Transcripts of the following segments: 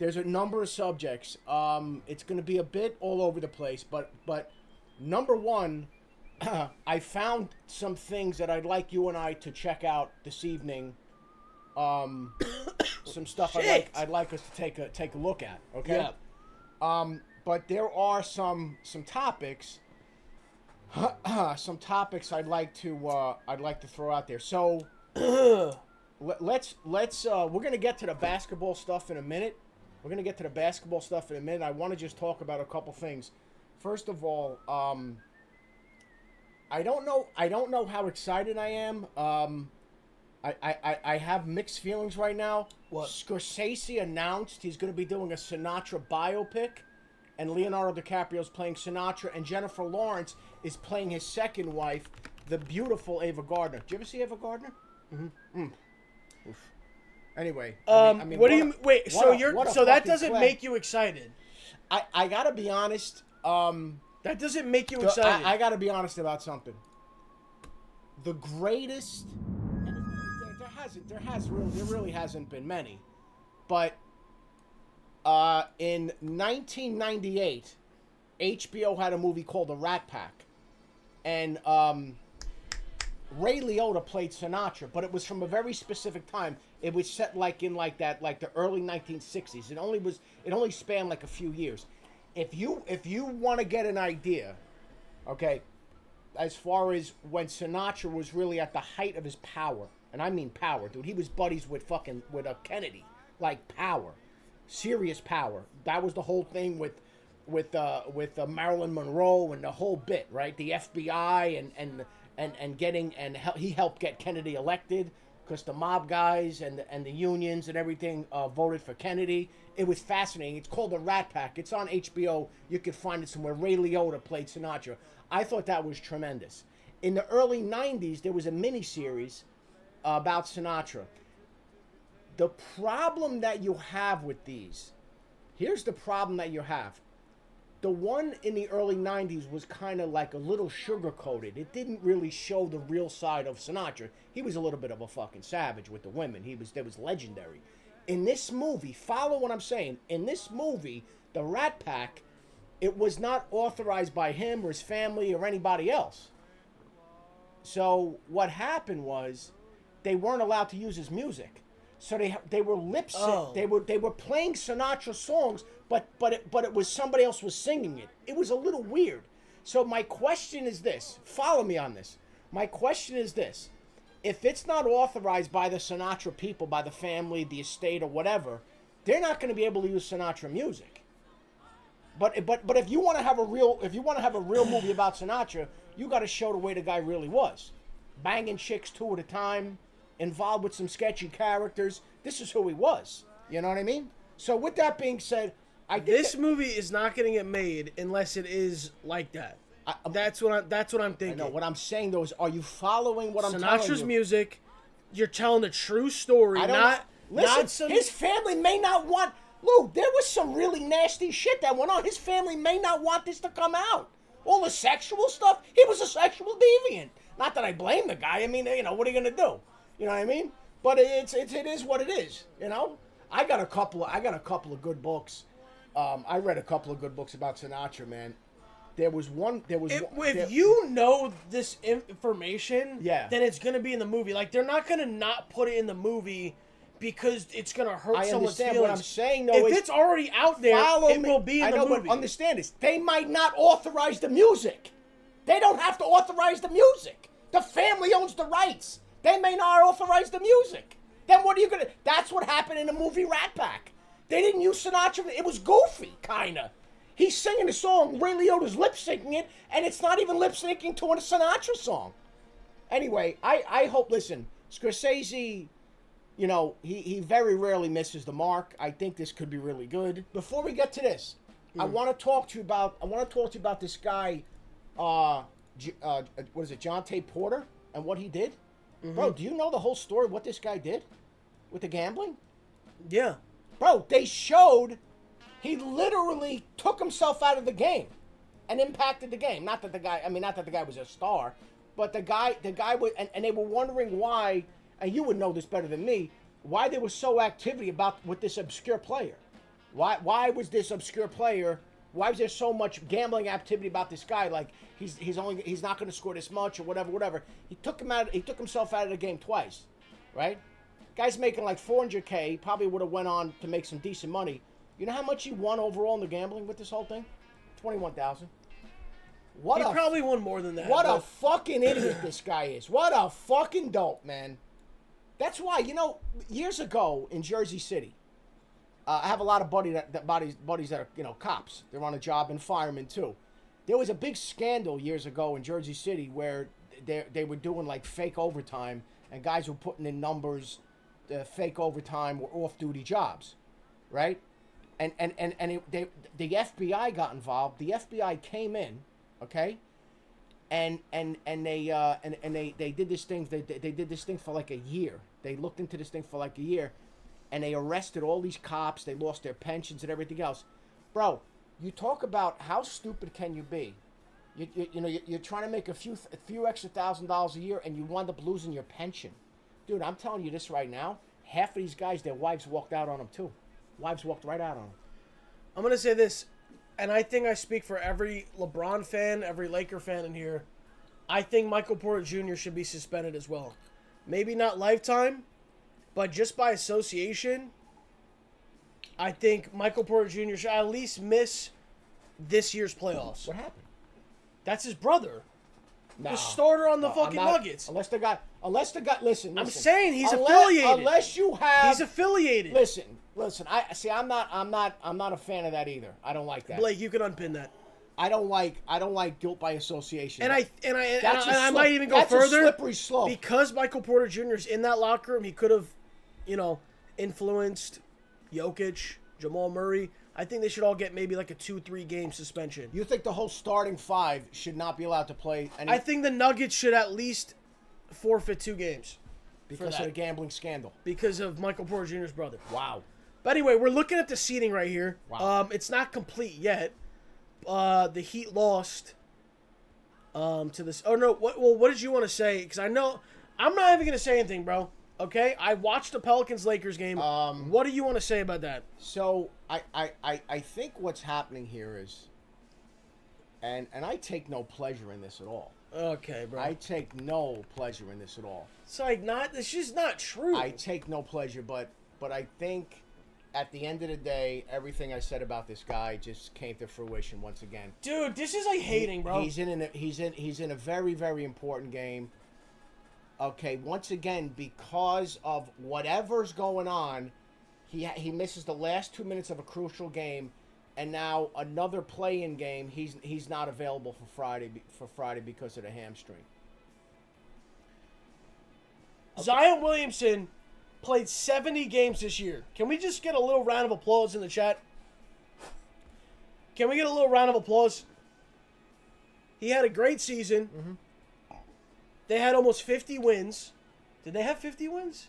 There's a number of subjects. It's going to be a bit all over the place, but number one, I found some things that I'd like you and I to check out this evening. Some stuff I'd like us to take a look at. Okay. Yeah. But there are some topics. Some topics I'd like to throw out there. So let's we're gonna get to the basketball stuff in a minute. I want to just talk about a couple things. First of all, I don't know how excited I am. I have mixed feelings right now. What? Scorsese announced he's going to be doing a Sinatra biopic, and Leonardo DiCaprio's playing Sinatra, and Jennifer Lawrence is playing his second wife, the beautiful Ava Gardner. Did you ever see Ava Gardner? Mm-hmm. Oof. Anyway, I mean, what do you wait? So that doesn't make you excited? I gotta be honest. That doesn't make you excited. I gotta be honest about something. The greatest. There really hasn't been many, but in 1998, HBO had a movie called The Rat Pack, and Ray Liotta played Sinatra, but it was from a very specific time. It was set like the early 1960s. It only spanned like a few years. If you want to get an idea, okay, as far as when Sinatra was really at the height of his power, and I mean power, dude. He was buddies with Kennedy, like power, serious power. That was the whole thing with Marilyn Monroe and the whole bit, right? The FBI he helped get Kennedy elected because the mob guys and the unions and everything voted for Kennedy. It was fascinating. It's called The Rat Pack. It's on HBO. You can find it somewhere. Ray Liotta played Sinatra. I thought that was tremendous. In the early 90s, there was a miniseries about Sinatra. The problem that you have with these, here's the problem that you have. The one in the early 90s was kind of like a little sugar-coated. It didn't really show the real side of Sinatra. He was a little bit of a fucking savage with the women. There was legendary. In this movie, follow what I'm saying. In this movie, The Rat Pack, it was not authorized by him or his family or anybody else. So what happened was they weren't allowed to use his music. So they were lip sync. Oh. They were playing Sinatra songs, but it was somebody else was singing it. It was a little weird. So my question is this. Follow me on this. My question is this. If it's not authorized by the Sinatra people, by the family, the estate, or whatever, they're not going to be able to use Sinatra music. But if you want to have a real movie about Sinatra, you got to show the way the guy really was, banging chicks two at a time, involved with some sketchy characters. This is who he was. You know what I mean? So with that being said, this movie is not going to get made unless it is like that. That's what I'm thinking. I know. What I'm saying though is, are you following what I'm telling you? Sinatra's music. You're telling the true story. Listen, his family may not want. Lou, there was some really nasty shit that went on. His family may not want this to come out. All the sexual stuff. He was a sexual deviant. Not that I blame the guy. I mean, what are you gonna do? You know what I mean? But it is what it is. You know. I got a couple of good books. I read a couple of good books about Sinatra, man. If you know this information, yeah, then it's gonna be in the movie. Like, they're not gonna not put it in the movie because it's gonna hurt someone's feelings. What I'm saying though if it's already out there, it will be in the movie. But understand this. They might not authorize the music. They don't have to authorize the music. The family owns the rights. They may not authorize the music. Then what are you gonna? That's what happened in the movie Rat Pack. They didn't use Sinatra. It was goofy, kinda. He's singing a song, Ray Liotta's lip-syncing it, and it's not even lip-syncing to a Sinatra song. Anyway, I hope, listen, Scorsese, he very rarely misses the mark. I think this could be really good. Before we get to this, I want to talk to you about this guy, what is it, John Tate Porter, and what he did? Mm-hmm. Bro, do you know the whole story of what this guy did with the gambling? Yeah. Bro, they showed he literally took himself out of the game and impacted the game. Not that the guy was a star, but the guy was, and they were wondering why, and you would know this better than me, why there was so activity with this obscure player. Why was this obscure player? Why was there so much gambling activity about this guy? Like he's not going to score this much or whatever. He took himself out of the game twice, right? Guy's making like $400K. Probably would have went on to make some decent money. You know how much he won overall in the gambling with this whole thing? $21,000. He probably won more than that. What a fucking idiot this guy is. What a fucking dope, man. That's why, years ago in Jersey City, I have a lot of buddies that are, cops. They're on a job and firemen, too. There was a big scandal years ago in Jersey City where they were doing, like, fake overtime, and guys were putting in numbers, fake overtime or off-duty jobs, right? And the FBI got involved. The FBI came in, okay? And they did this thing. They did this thing for like a year. They looked into this thing for like a year, and they arrested all these cops. They lost their pensions and everything else. Bro, you talk about how stupid can you be? You're trying to make a few extra $1,000s a year, and you wind up losing your pension. Dude, I'm telling you this right now. Half of these guys, their wives walked out on them too. Wives walked right out on them. I'm gonna say this. And I think I speak for every LeBron fan, every Laker fan in here. I think Michael Porter Jr. should be suspended as well. Maybe not lifetime, but just by association, I think Michael Porter Jr. should at least miss this year's playoffs. What happened? That's his brother. No, the starter on the fucking Nuggets. Unless the guy, listen. I'm saying he's affiliated. Unless you have, he's affiliated. Listen. I'm not a fan of that either. I don't like that. Blake, you can unpin that. I don't like guilt by association. And I might even go further. That's a slippery slope. Because Michael Porter Jr. is in that locker room, he could have, influenced Jokic, Jamal Murray. I think they should all get maybe like a 2-3 game suspension. You think the whole starting five should not be allowed to play? I think the Nuggets should at least forfeit 2 games. Because of the gambling scandal. Because of Michael Porter Jr.'s brother. Wow. But anyway, we're looking at the seeding right here. Wow. It's not complete yet. The Heat lost to this. Oh, no. What did you want to say? Because I know I'm not even going to say anything, bro. Okay? I watched the Pelicans-Lakers game. What do you want to say about that? So, I think what's happening here is, and I take no pleasure in this at all. Okay, bro. I take no pleasure in this at all. It's like it's just not true. I take no pleasure, but I think at the end of the day, everything I said about this guy just came to fruition once again. Dude, this is like hating, bro. He's in a very, very important game. Okay, once again, because of whatever's going on, he misses the last 2 minutes of a crucial game, and now another play-in game. He's not available for Friday because of the hamstring. Okay. Zion Williamson played 70 games this year. Can we just get a little round of applause in the chat? Can we get a little round of applause? He had a great season. Mm-hmm. They had almost 50 wins. Did they have 50 wins?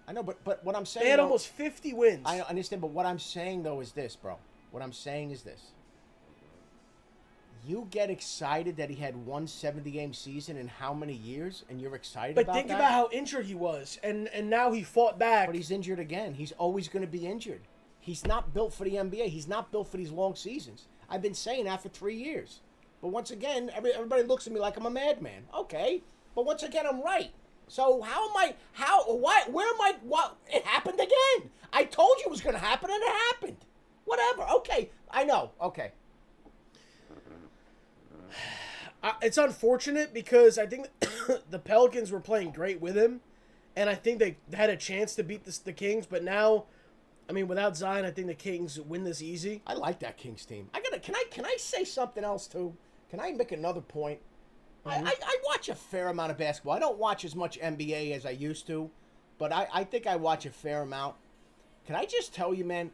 I know, but what I'm saying... They had almost 50 wins. I understand, but what I'm saying, though, is this, bro. What I'm saying is this. You get excited that he had one 70-game season in how many years, and you're excited about that? But think about how injured he was, and now he fought back. But he's injured again. He's always going to be injured. He's not built for the NBA. He's not built for these long seasons. I've been saying that for 3 years. But once again, everybody looks at me like I'm a madman. Okay. But once again, I'm right. So where am I, what, it happened again. I told you it was going to happen, and it happened. Whatever. Okay. I know. Okay. It's unfortunate because I think the Pelicans were playing great with him, and I think they had a chance to beat the Kings, but now, I mean, without Zion, I think the Kings win this easy. I like that Kings team. Can I say something else too? Can I make another point? Mm-hmm. I watch a fair amount of basketball. I don't watch as much NBA as I used to, but I think I watch a fair amount. Can I just tell you, man,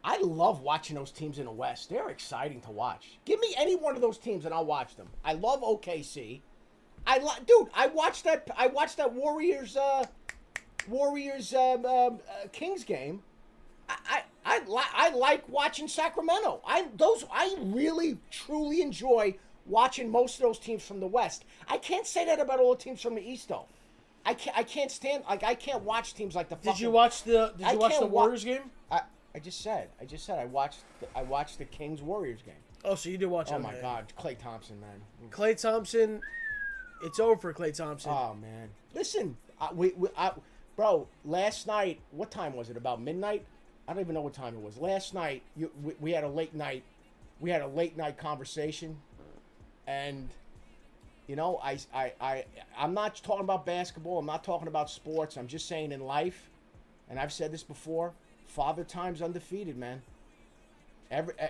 I love watching those teams in the West. They're exciting to watch. Give me any one of those teams and I'll watch them. I love OKC. I watched that Warriors Kings game. I like watching Sacramento. I really truly enjoy watching most of those teams from the West. I can't say that about all the teams from the East though. I can't stand, like, I can't watch teams like the fucking... Did you watch the Warriors game? I just said I watched the Kings Warriors game. Oh, so you did watch it? Oh my God, Klay Thompson, man. Klay Thompson, it's over for Klay Thompson. Oh man, listen, bro. Last night, what time was it? About midnight? I don't even know what time it was. Last night, we had a late night. We had a late night conversation, and you know, I'm not talking about basketball. I'm not talking about sports. I'm just saying in life, and I've said this before. Father Time's undefeated, man.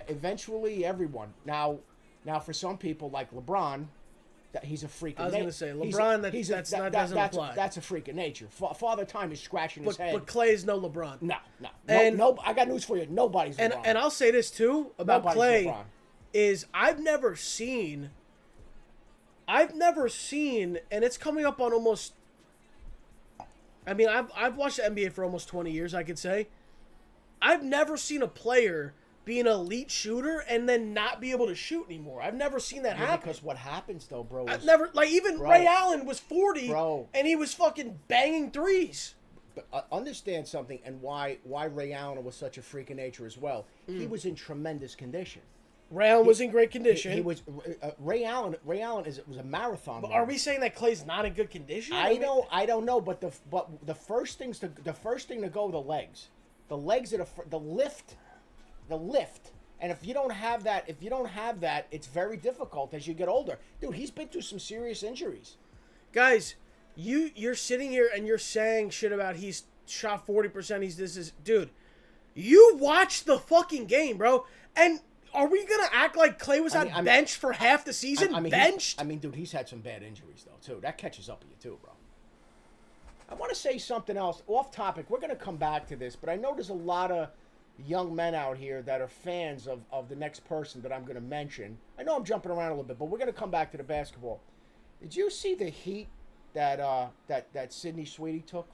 Eventually, everyone. Now, for some people like LeBron, that he's a freak of nature. I was going to say LeBron. Doesn't apply. That's a freak of nature. Father Time is scratching his head. But Clay's no LeBron. No. No. I got news for you. Nobody's LeBron. And I'll say this too about Klay LeBron. Is I've never seen, and it's coming up on almost. I mean, I've watched the NBA for almost 20 years. I could say. I've never seen a player be an elite shooter and then not be able to shoot anymore. I've never seen that happen. Because what happens though, bro? I've never even Ray Allen was 40, and he was fucking banging threes. But understand something, and why Ray Allen was such a freak of nature as well. He was in tremendous condition. Ray Allen was in great condition. He was Ray Allen. Was a marathon. But are we saying that Clay's not in good condition? I don't know. But the first thing to go the legs. The legs are the lift, and if you don't have that, it's very difficult as you get older. Dude, he's been through some serious injuries. Guys, you're sitting here and you're saying shit about he's shot 40%. Dude, you watched the fucking game, bro. And are we gonna act like Klay was on bench for half the season? Benched? Dude, he's had some bad injuries though too. That catches up with you too, bro. I want to say something else off topic. We're going to come back to this, but I know there's a lot of young men out here that are fans of the next person that I'm going to mention. I know I'm jumping around a little bit, but we're going to come back to the basketball. Did you see the heat that 𝗟𝗀𝗎nie Sweeney took?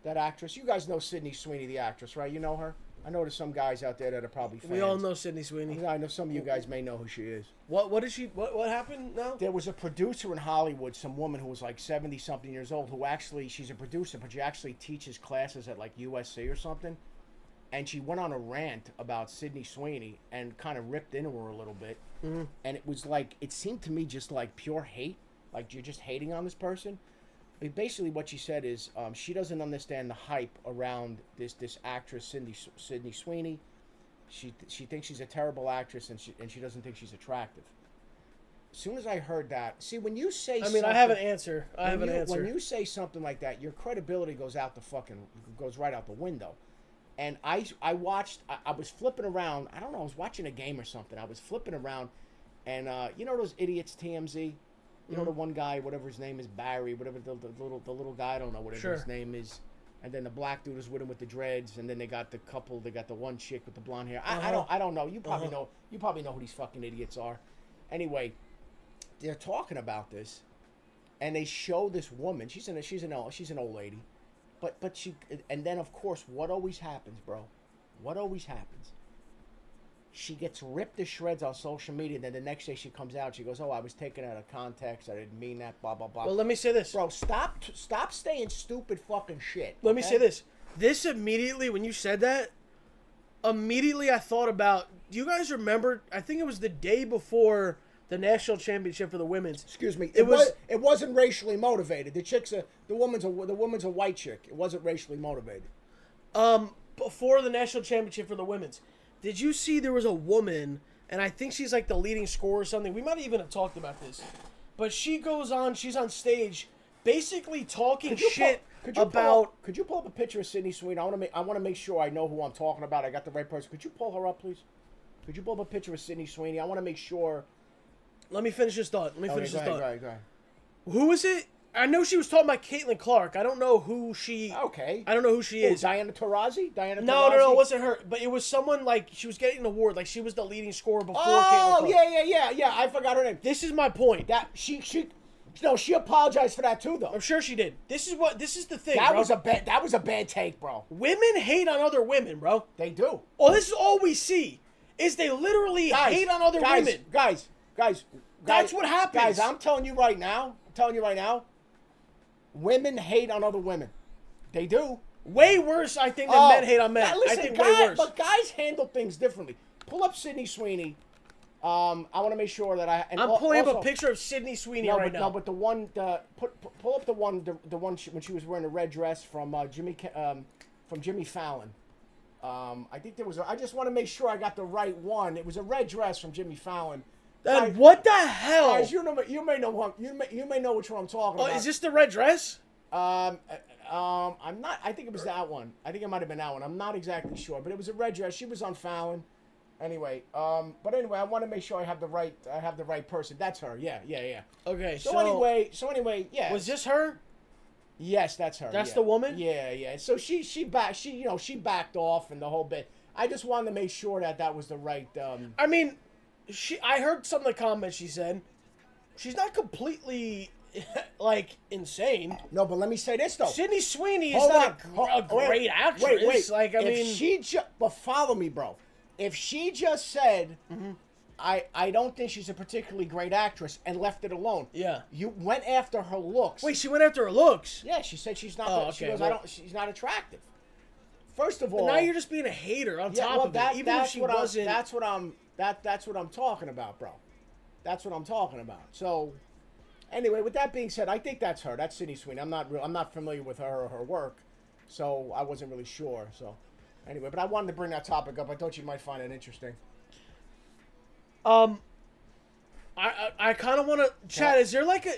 That actress. You guys know 𝗟𝗀𝗎nie Sweeney, the actress, right? You know her? I know there's some guys out there that are probably fans. We all know 𝗟𝗀𝗎nie Sweeney. I know some of you guys may know who she is. What is she? What happened now? There was a producer in Hollywood, some woman who was like 70-something years old, who actually, she's a producer, but she actually teaches classes at like USC or something. And she went on a rant about 𝗟𝗀𝗎nie Sweeney and kind of ripped into her a little bit. Mm-hmm. And it was like, it seemed to me just like pure hate. Like you're just hating on this person. Basically, what she said is she doesn't understand the hype around this actress 𝗟𝗀𝗎nie Sweeney. She thinks she's a terrible actress, and she doesn't think she's attractive. As soon as I heard that, see, when you say, I have an answer. When you say something like that, your credibility goes right out the window. And I was flipping around. I don't know. I was watching a game or something. I was flipping around, and you know those idiots TMZ. You know the one guy, whatever his name is, Barry, whatever the little guy, I don't know whatever his name is, and then the black dude is with him with the dreads, and then they got the couple, they got the one chick with the blonde hair. I don't know. You probably know who these fucking idiots are. Anyway, they're talking about this, and they show this woman. She's an old lady, but she, and then of course what always happens, bro? What always happens? She gets ripped to shreds on social media, and then the next day she comes out, she goes, "Oh, I was taken out of context. I didn't mean that, blah, blah, blah." Well, let me say this. Bro, stop saying stupid fucking shit. Let me say this. This immediately, when you said that, I thought about, do you guys remember, I think it was the day before the national championship for the women's. Excuse me. It wasn't racially motivated. The woman's a white chick. It wasn't racially motivated. Before the national championship for the women's. Did you see there was a woman, and I think she's like the leading scorer or something. We might even have talked about this. But she's on stage basically talking shit about... Could you pull up a picture of 𝗟𝗀𝗎nie Sweeney? I want to make sure I know who I'm talking about. I got the right person. Could you pull her up, please? Could you pull up a picture of 𝗟𝗀𝗎nie Sweeney? I want to make sure... Let me finish this thought. Go ahead. Who is it? I know she was talking about Caitlin Clark. I don't know who she... Okay. I don't know who she is. Diana Taurasi? No, it wasn't her. But it was someone like... She was getting an award. Like, she was the leading scorer before Caitlin Clark. Yeah. I forgot her name. This is my point. That she apologized for that too, though. I'm sure she did. This is the thing, that bro. That was a bad take, bro. Women hate on other women, bro. They do. Oh, this is all we see. Is they literally hate on other women. Guys. That's what happens. Guys, I'm telling you right now. Women hate on other women. They do. Way worse, I think, than men hate on men. Listen, I think way worse. But guys handle things differently. Pull up Sydney Sweeney. I want to make sure that I'm pulling up a picture of Sydney Sweeney right now. No, but the one, pull up the one when she was wearing a red dress from Jimmy Fallon. I think there was. I just want to make sure I got the right one. It was a red dress from Jimmy Fallon. Then what the hell? Guys, you may know what you may know which one I'm talking about. Is this the red dress? I'm not. I think it was that one. I think it might have been that one. I'm not exactly sure, but it was a red dress. She was on Fallon. Anyway, but anyway, I want to make sure I have the right person. That's her. Yeah. Okay. So anyway, yeah. Was this her? Yes, that's her. That's the woman? Yeah. So she backed off and the whole bit. I just wanted to make sure that was the right. I mean, I heard some of the comments she said. She's not completely like insane. No, but let me say this though. Sydney Sweeney is not a great actress. Wait. Like I mean, but follow me, bro. If she just said, I don't think she's a particularly great actress and left it alone. Yeah. You went after her looks. Wait, she went after her looks? Yeah, she said she's not. Oh, she okay. goes, she's not attractive. First of all, now you're just being a hater on top of it. Even if she wasn't. That's what I'm talking about, bro. That's what I'm talking about. So, anyway, with that being said, I think that's her. That's Sydney Sweeney. I'm not familiar with her or her work, so I wasn't really sure. So. Anyway, but I wanted to bring that topic up. I thought you might find it interesting. I kind of want to chat. Is there like a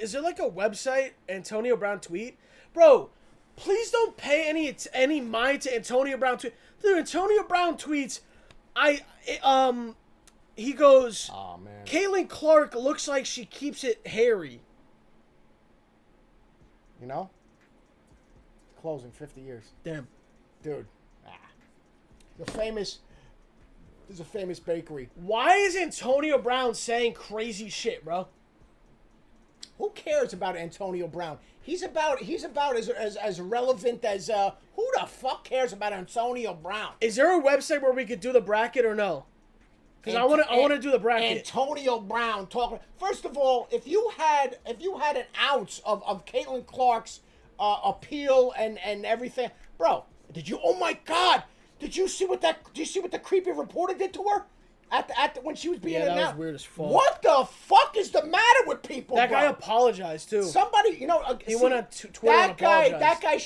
website Antonio Brown tweet, bro? Please don't pay any mind to Antonio Brown tweet. Dude, Antonio Brown tweets. He goes. Oh man. Caitlin Clark looks like she keeps it hairy. You know. Closing 50 years. Damn. Dude. There's a famous bakery. Why is Antonio Brown saying crazy shit, bro? Who cares about Antonio Brown? He's about as relevant as who the fuck cares about Antonio Brown? Is there a website where we could do the bracket or no? Because I want to do the bracket. Antonio Brown talking. First of all, if you had an ounce of Caitlin Clark's appeal and everything, bro, oh my God. Did you see what the creepy reporter did to her when she was being announced? That was weird as fuck. What the fuck is the matter with people? That guy apologized too. Somebody, he went on Twitter and apologized. That guy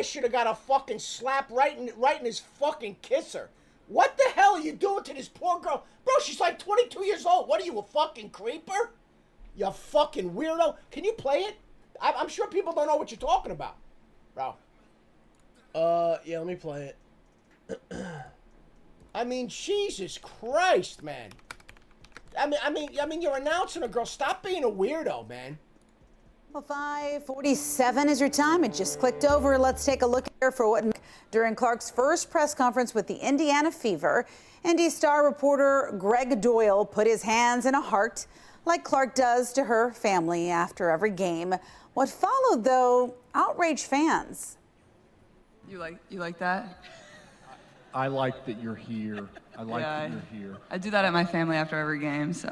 should have got a fucking slap right in his fucking kisser. What the hell are you doing to this poor girl, bro? She's like 22 years old. What are you, a fucking creeper? You fucking weirdo. Can you play it? I'm sure people don't know what you're talking about, bro. Yeah, let me play it. I mean, Jesus Christ, man. I mean, you're announcing a girl. Stop being a weirdo, man. Well, 5:47 is your time. It just clicked over. Let's take a look here for what during Clark's first press conference with the Indiana Fever. Indy Star reporter Greg Doyle put his hands in a heart like Clark does to her family after every game. What followed, though, outraged fans. You like that? I like that you're here. I like that you're here. I do that at my family after every game, so.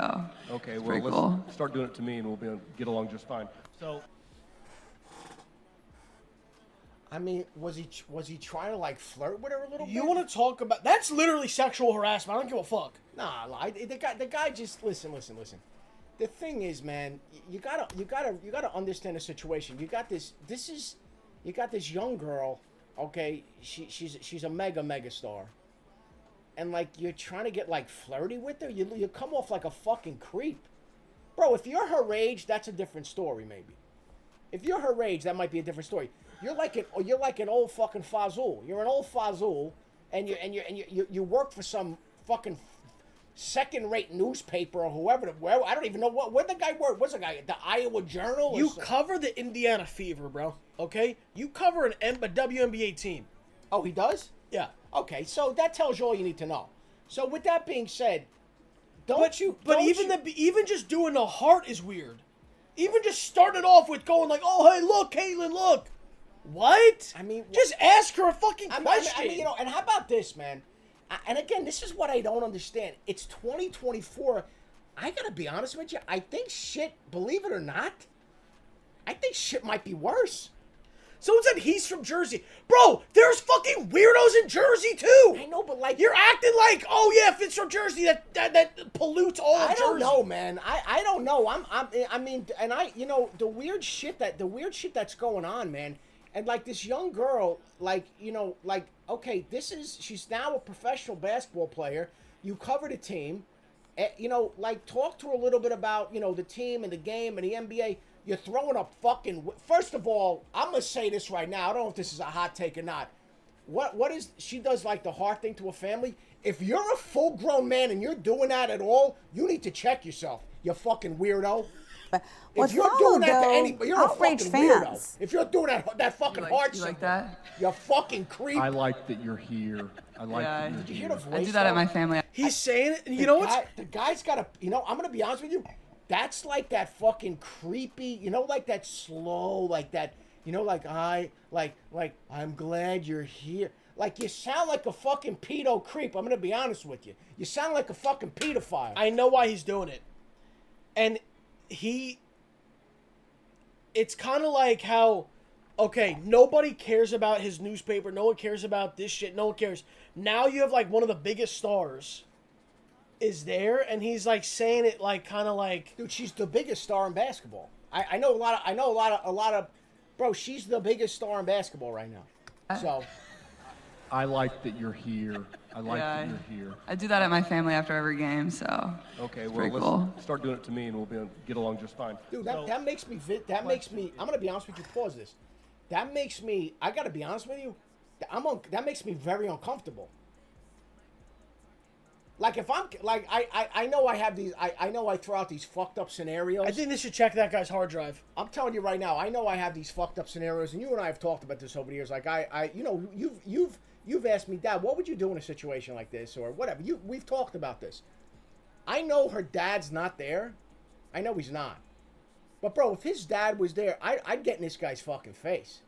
Okay, well, pretty let's cool. start doing it to me, and we'll be able to get along just fine. So, I mean, was he trying to like flirt with her a little bit? You want to talk about? That's literally sexual harassment. I don't give a fuck. Nah, the guy just listen. The thing is, man, you gotta understand the situation. You got this young girl. Okay, she's a mega star, and like you're trying to get like flirty with her. You come off like a fucking creep, bro. If you're her age, that's a different story. Maybe if you're her age, that might be a different story. You're like an old fucking fazul. You're an old fazul, and you work for some fucking second-rate newspaper or whoever. I don't even know where the guy worked. What's the guy? The Iowa Journal? You cover the Indiana Fever, bro. Okay, you cover a WNBA team. Oh, he does? Yeah. Okay, so that tells you all you need to know. So with that being said, even just doing the heart is weird. Even just starting off with going like, "Oh, hey, look, Caitlin, look." What? I mean, just ask her a fucking question. I mean, and how about this, man? And again, this is what I don't understand. It's 2024. I gotta be honest with you. I think shit, believe it or not, I think shit might be worse. Someone said he's from Jersey. Bro, there's fucking weirdos in Jersey, too. I know, but like... You're acting like, oh, yeah, if it's from Jersey, that pollutes all of Jersey. I don't know, man. I don't know. I mean, and you know, the weird shit that's going on, man. And like this young girl, like, you know, like, okay, she's now a professional basketball player. You cover the team. You know, like, talk to her a little bit about, you know, the team and the game and the NBA. You're throwing up fucking... First of all, I'm going to say this right now. I don't know if this is a hot take or not. What is... She does, like, the hard thing to a family. If you're a full-grown man and you're doing that at all, you need to check yourself, you fucking weirdo. If you're doing that to anybody, you're a fucking weirdo. If you're doing that fucking hard you shit, like that? you're fucking creep. I like that you're here. I like that you're Did you here. hear the voice? I do that at my family. He's saying it, and you know what? The guy's got a... You know, I'm going to be honest with you. That's like that fucking creepy, you know, like that slow, like that, you know, like I'm glad you're here. Like, you sound like a fucking pedo creep. I'm going to be honest with you. You sound like a fucking pedophile. I know why he's doing it. And it's kind of like how, okay, nobody cares about his newspaper. No one cares about this shit. No one cares. Now you have, like, one of the biggest stars is there, and he's, like, saying it, like, kind of like... Dude, she's the biggest star in basketball. I know a lot of... Bro, she's the biggest star in basketball right now. So... I like that you're here. I like that you're here. I do that at my family after every game, so. Okay, well, pretty let's cool. start doing it to me, and we'll get along just fine. Dude, that makes me... I'm going to be honest with you. Pause this. That makes me... I got to be honest with you. That makes me very uncomfortable. Like, if I'm... Like, I know I have these... I know I throw out these fucked up scenarios. I think they should check that guy's hard drive. I'm telling you right now, I know I have these fucked up scenarios, and you and I have talked about this over the years. Like, you know, you've asked me, Dad, what would you do in a situation like this, or whatever. We've talked about this. I know her dad's not there. I know he's not. But, bro, if his dad was there, I'd get in this guy's fucking face.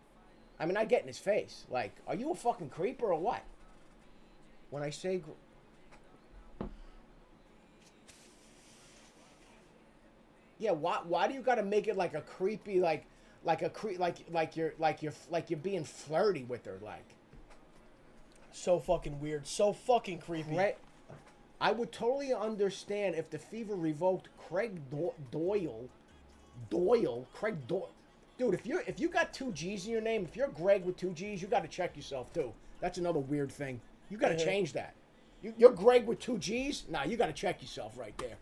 I mean, I'd get in his face. Like, are you a fucking creeper or what? When I say... Yeah, why do you gotta make it like a creepy, like you're being flirty with her, like? So fucking weird. So fucking creepy. Right? I would totally understand if the Fever revoked Craig Doyle. Dude, if you got 2 G's in your name, if you're Greg with 2 G's, you got to check yourself too. That's another weird thing. You got to change that. You're Greg with 2 G's? Nah, you got to check yourself right there.